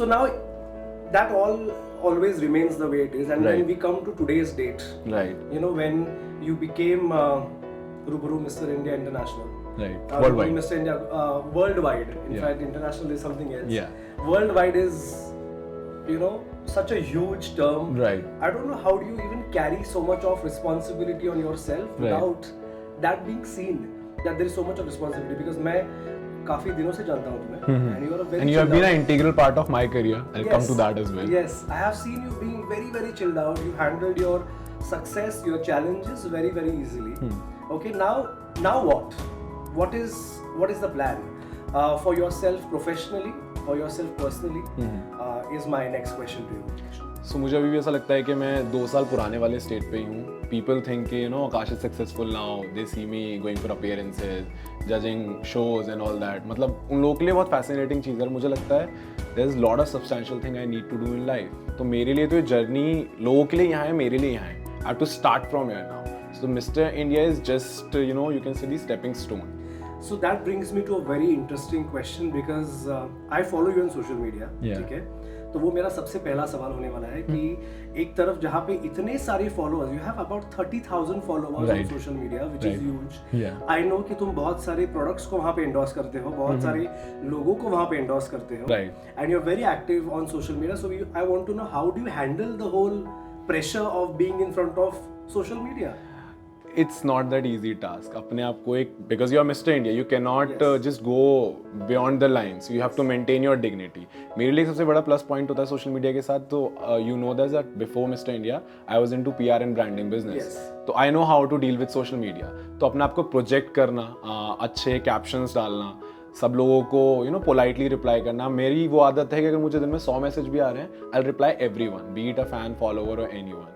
So now that always remains the way it is, and when we come to today's date, when you became Rubru Mr. India International, worldwide. Mr. India worldwide. In fact, international is something else. Worldwide is such a huge term. I don't know how do you even carry so much of responsibility on yourself without that being seen, that there is so much of responsibility, because मैं काफी दिनों से जानता हूँ तुम्हें, and you are a very and you have been an integral part of my career. I'll come to that as well. Yes, I have seen you being very, very chilled out. You handled your success, your challenges very, very easily. Okay, now what? What is the plan for yourself professionally, for yourself personally? Is my next question to you. So मुझे अभी भी ऐसा लगता है कि मैं 2 साल पुराने वाले स्टेट पे ही हूँ. People think कि Akash is successful now. They see me going for appearances, judging shows and all that. मतलब उन लोगों के लिए बहुत fascinating चीज़ है. मुझे लगता है there is a lot of substantial thing I need to do in life. तो मेरे लिए तो ये journey लोगों के लिए यहाँ है, मेरे लिए यहाँ है. I have to start from here now. So Mr. India is just you can say the stepping stone. So that brings me to a very interesting question, because I follow you on social media. ठीक है, तो वो मेरा सबसे पहला सवाल होने वाला है कि एक तरफ जहाँ पे इतने सारे followers, you have about 30,000 followers on social media, which is huge. I know कि तुम बहुत सारे प्रोडक्ट्स को वहाँ पे एंडोर्स करते हो, बहुत सारे लोगों को वहाँ पे एंडोर्स करते हो, and you are very active on social media. So I want to know how do you handle the whole pressure of being in front of social media. It's not that easy task. अपने आप को एक, because you are Mr. India, you cannot just go beyond the lines. You have to maintain your dignity. मेरे लिए सबसे बड़ा plus point होता है social media के साथ, तो you know that before Mr. India, I was into PR and branding business. तो I know how to deal with social media. तो अपने आप को project करना, अच्छे captions डालना, सब लोगों को पोलाइटली रिप्लाई करना. मेरी वो आदत है कि अगर मुझे दिन में 100 मैसेज भी आ रहे हैं, I reply everyone, be it a fan, follower और anyone,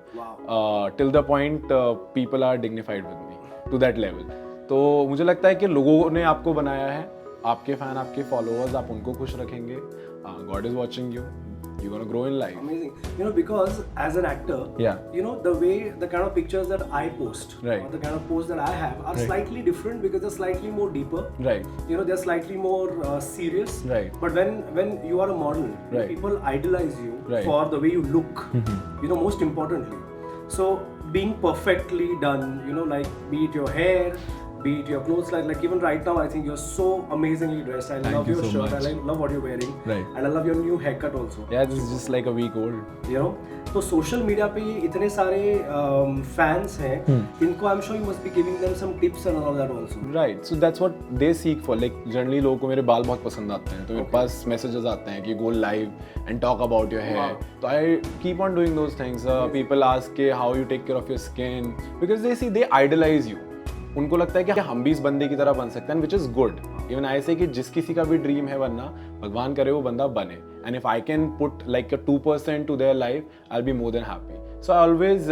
till the point people are dignified with me to that level. तो मुझे लगता है कि लोगों ने आपको बनाया है, आपके फैन, आपके फॉलोअर्स, आप उनको खुश रखेंगे, God is watching you, you're gonna grow in life. Amazing. Because as an actor, the kind of pictures that I post, or the kind of posts that I have are slightly different, because they're slightly more deeper. They're slightly more serious. But when you are a model, people idolize you for the way you look. Most importantly. So being perfectly done, like be it your hair, be it your clothes, like even right now, I think you're so amazingly dressed. I love your shirt. I love what you're wearing. And I love your new haircut also. Yeah, this is just like a week old. तो social media पे ये इतने सारे fans हैं, इनको I am sure you must be giving them some tips and all that also. Right, so that's what they seek for. Like generally लोगों को मेरे बाल बहुत पसंद आते हैं, तो मेरे पास मैसेजेस आते हैं कि go live and talk about your hair. तो I keep on doing those things. People ask के how you take care of your skin, because they see, they idolise you. उनको लगता है कि हम भी इस बंदे की तरह बन सकते हैं, which is good. Even I से कि जिस किसी का भी ड्रीम है बनना, भगवान करे वो बंदा बने. And if I can put like 2% to their life, I will be more than happy. So I always,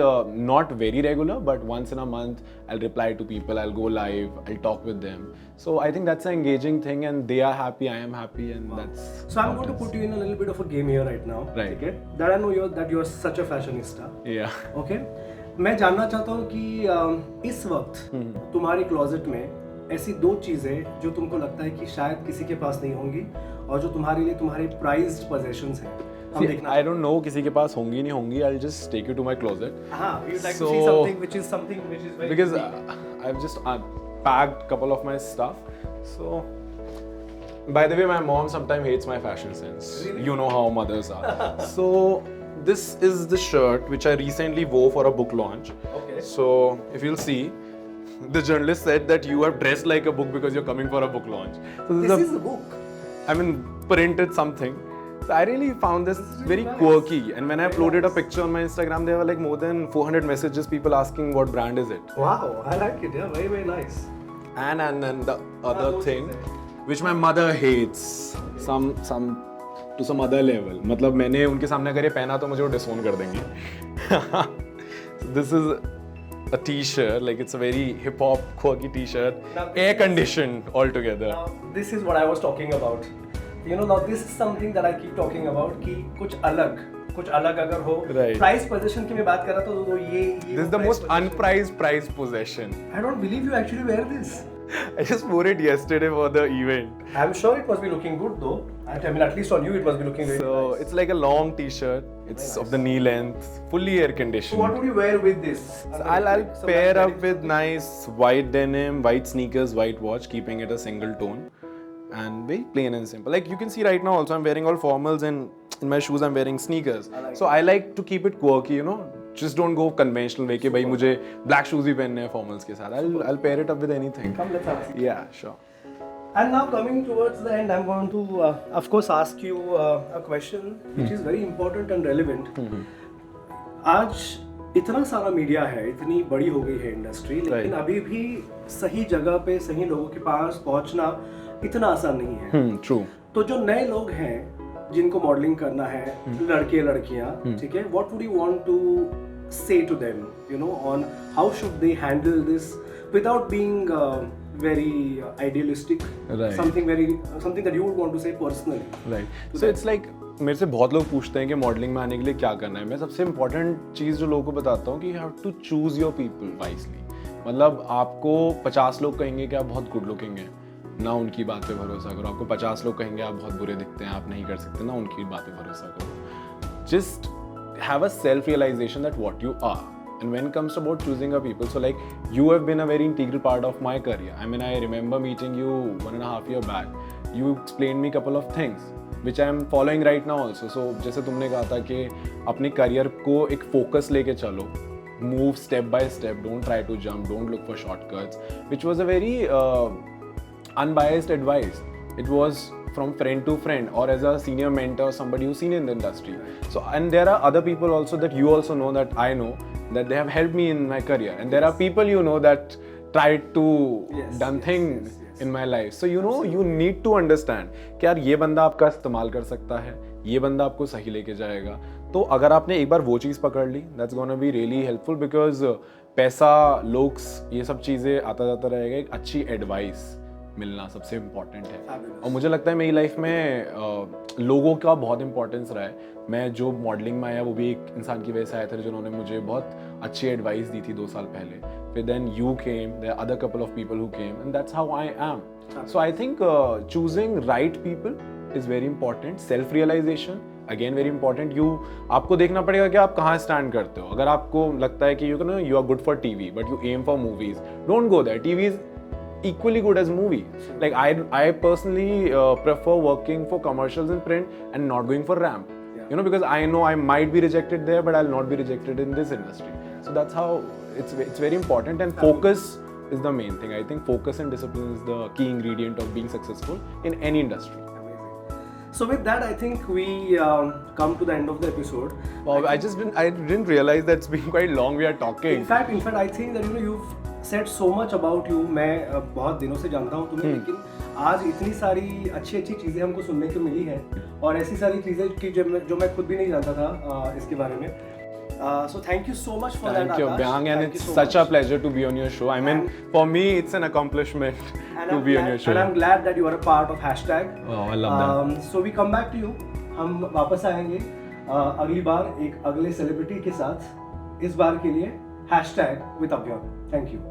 not very regular, but once in a month, I'll reply to people, I'll go live, I'll talk with them. So I think that's an engaging thing, and they are happy, I am happy, and that's... So I'm going to put you in a little bit of a game here right now. Right. Okay? That I know that you're such a fashionista. Yeah. Okay? मैं जानना चाहता हूँ कि इस वक्त तुम्हारी closet में ऐसी 2 चीज़ें जो तुमको लगता है कि शायद किसी के पास नहीं होंगी, और जो तुम्हारे लिए तुम्हारे प्राइज्ड पोजेशंस हैं. I don't know किसी के पास होंगी नहीं होंगी. I'll just take you to my closet. You'd like to see something which is very because I've just packed couple of my stuff. So by the way, my mom sometimes hates my fashion sense. Really? You know how mothers are. So this is the shirt which I recently wore for a book launch. Okay. So if you'll see, the journalist said that you are dressed like a book because you're coming for a book launch. So this is a book. I mean, printed something. So I really found this very quirky, and when I uploaded a picture on my Instagram, there were like more than 400 messages, people asking what brand is it. Wow, I like it. Yeah, very, very nice. And then the other thing, which my mother hates, some to some other level. मतलब मैंने उनके सामने अगर ये पहना तो मुझे वो डिसोन कर देंगे. So this is a t-shirt, like it's a very hip hop quirky t-shirt, air conditioned altogether. Now, this is what I was talking about. Now this is something that I keep talking about, कि कुछ अलग अगर हो. Price possession की मैं बात कर रहा था, तो ये This is the most unprized prize possession. I don't believe you actually wear this. I just wore it yesterday for the event. I'm sure it must be looking good though. I mean, at least on you, it must be looking really So nice. it's like a long t-shirt. It's Very of the knee length, fully air conditioned. So what would you wear with this? So I'll pair up with nice white denim, white sneakers, white watch, keeping it a single tone, and very plain and simple. Like you can see right now, also I'm wearing all formals, and in my shoes I'm wearing sneakers. So I like to keep it quirky, you know. Just don't go conventional way कि भाई मुझे black shoes भी पहनने हैं formals के साथ. I'll pair it up with anything. Come, let's have a seat. Yeah, sure. And now coming towards the end, I'm going to, of course, ask you a question which is very important and relevant. आज इतना सारा media है, इतनी बड़ी हो गई है industry, लेकिन अभी भी सही जगह पे सही लोगों के पास पहुंचना इतना आसान नहीं है. True. तो जो नए लोग हैं जिनको मॉडलिंग करना है, लड़के लड़कियां, ठीक है, what would you want to say to them, you know, on how should they handle this without being very idealistic, Right. something that you would want to say personally. Right. So it's like मेरे से बहुत लोग पूछते हैं कि modelling में आने के लिए क्या करना है. मैं सबसे इम्पोर्टेंट चीज़ जो लोगों को बताता हूँ कि you have to choose your people wisely. मतलब आपको 50 लोग कहेंगे कि आप बहुत गुड लुकिंग हैं, ना उनकी बात पे भरोसा करो. आपको 50 लोग कहेंगे आप बहुत बुरे दिखते हैं, आप नहीं कर सकते, ना उनकी बात पे भरोसा करो. Just have a self realization that what you are. And when it comes about choosing a people, so like you have been a very integral part of my career. I mean, I remember meeting you 1.5 years back. You explained me a couple of things which I am following right now also. So जैसे तुमने कहा था कि अपने career को एक focus लेके चलो, move step by step, don't try to jump, don't look for shortcuts, which was a very unbiased advice. It was from friend to friend or as a senior mentor, somebody who's seen in the industry. So and there are other people also that you also know that I know that they have helped me in my career, and there are people you know that tried to done things in my life. So you know you need to understand कि यार ये बंदा आपका इस्तेमाल कर सकता है, ये बंदा आपको सही लेके जाएगा. तो अगर आपने एक बार वो चीज़ पकड़ ली, that's gonna be really helpful because पैसा, looks, ये सब चीज़ें आता जाता रहेगा. एक अच्छी एडवाइस मिलना सबसे इम्पॉर्टेंट है. और मुझे लगता है मेरी लाइफ में लोगों का बहुत इंपॉर्टेंस रहा है. मैं जो मॉडलिंग में आया वो भी एक इंसान की वजह से आया था जिन्होंने मुझे बहुत अच्छी एडवाइस दी थी 2 साल पहले. फिर then you came, there other couple of people who came, and that's how I am. So I think choosing right people is very important. Self realization again very important. आपको देखना पड़ेगा कि आप कहाँ स्टैंड करते हो. अगर आपको लगता है कि you are good for TV but you am for movies, don't go there. TV is equally good as movie. Like I personally prefer working for commercials in print and not going for ramp. You know, because I know I might be rejected there, but I'll not be rejected in this industry. So that's how it's very important, and focus is the main thing. I think focus and discipline is the key ingredient of being successful in any industry. So with that, I think we come to the end of the episode. Wow, I didn't realize that it's been quite long we are talking. In fact, I think that you've said so much about you. मैं बहुत दिनों से जानता हूँ तुम्हें, लेकिन आज इतनी सारी अच्छी चीज़ें हमको सुनने को मिली हैं, और ऐसी सारी चीज़ें कि जो मैं खुद भी नहीं जानता था इसके बारे में. So thank you so much for that, Thank you, Akash. Byang, and Thank it's you so such much. a pleasure to be on your show. I mean, for me, it's an accomplishment to be on your show. And I'm glad that you are a part of hashtag. Oh, I love that. So we come back to you. हम वापस आएंगे अगली बार एक अगले celebrity के साथ. इस बार के लिए hashtag with Abhyang. Thank you.